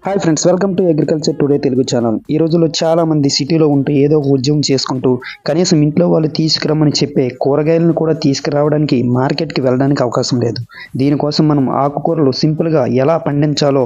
Hi friends, welcome to agriculture today Telugu channel. ఈ రోజుల్లో చాలా మంది సిటీలో ఉంటూ ఏదో ఒక ఉద్యోగం చేసుకుంటూ కనీసం ఇంట్లో వాళ్ళు తీసుకురమ్మని చెప్పే కూరగాయలను కూడా తీసుకురావడానికి మార్కెట్కి వెళ్ళడానికి అవకాశం లేదు. దీనికోసం మనం ఆకుకూరలు సింపుల్గా ఎలా పండించాలో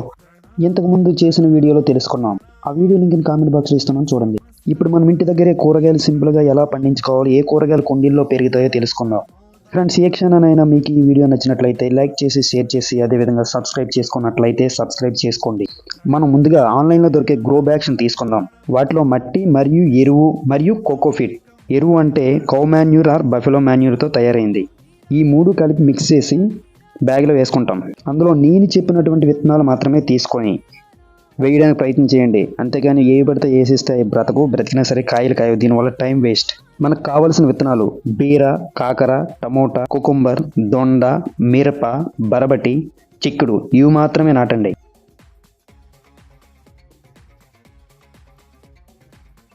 ఇంతకుముందు చేసిన వీడియోలో తెలుసుకున్నాం. ఆ వీడియో లింక్ కామెంట్ బాక్స్లో ఇస్తున్నాను, చూడండి. ఇప్పుడు మనం ఇంటి దగ్గరే కూరగాయలు సింపుల్గా ఎలా పండించుకోవాలి, ఏ కూరగాయలు కుండీల్లో పెరుగుతాయో తెలుసుకుందాం. ఫ్రెండ్స్, ఏ క్షణానైనా మీకు ఈ వీడియో నచ్చినట్లయితే లైక్ చేసి, షేర్ చేసి, అదేవిధంగా సబ్స్క్రైబ్ చేసుకున్నట్లయితే సబ్స్క్రైబ్ చేసుకోండి. మనం ముందుగా ఆన్లైన్లో దొరికే గ్రో బ్యాగ్స్ని తీసుకుందాం. వాటిలో మట్టి మరియు ఎరువు మరియు కోకోఫిట్. ఎరువు అంటే కౌ మాన్యూర్ ఆర్ బఫెలో మాన్యూర్తో తయారైంది. ఈ మూడు కలిపి మిక్స్ చేసి బ్యాగ్లో వేసుకుంటాం. అందులో నేను చెప్పినటువంటి విత్తనాలు మాత్రమే తీసుకొని వేయడానికి ప్రయత్నం చేయండి. అంతేగాని ఏ పడితే వేసిస్తే బ్రతికినా సరే కాయలు కాయవు. దీనివల్ల టైం వేస్ట్. మనకు కావలసిన విత్తనాలు బీర, కాకర, టమోటా, కుకుంబర్, దొండ, మిరప, బరబటి, చిక్కుడు ఇవి మాత్రమే నాటండి.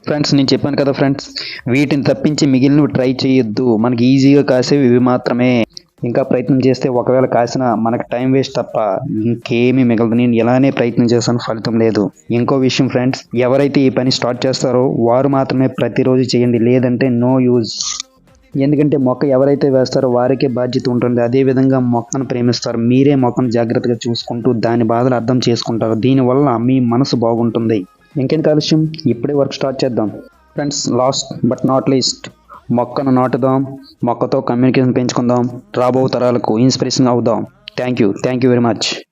ఫ్రెండ్స్, నేను చెప్పాను కదా ఫ్రెండ్స్, వీటిని తప్పించి మిగిలినవి ట్రై చేయొద్దు. మనకి ఈజీగా కాసేవి ఇవి మాత్రమే. ఇంకా ప్రయత్నం చేస్తే ఒకవేళ కాసినా మనకు టైం వేస్ట్ తప్ప ఇంకేమీ మిగలదు. నేను ఎలానే ప్రయత్నం చేస్తాను, ఫలితం లేదు. ఇంకో విషయం ఫ్రెండ్స్, ఎవరైతే ఈ పని స్టార్ట్ చేస్తారో వారు మాత్రమే ప్రతిరోజు చేయండి, లేదంటే నో యూజ్. ఎందుకంటే మొక్క ఎవరైతే వేస్తారో వారికే బాధ్యత ఉంటుంది. అదేవిధంగా మొక్కను ప్రేమిస్తారు. మీరే మొక్కను జాగ్రత్తగా చూసుకుంటూ దాని బాధలు అర్థం చేసుకుంటారు. దీనివల్ల మీ మనసు బాగుంటుంది. ఇంకేం కాలుష్యం, ఇప్పుడే వర్క్ స్టార్ట్ చేద్దాం. Friends, last but not least, మొక్కను నాటుదాం, మొక్కతో కమ్యూనికేషన్ పెంచుకుందాం, రాబో తరాలకు ఇన్స్పిరేషన్ అవుదాం. Thank you very much.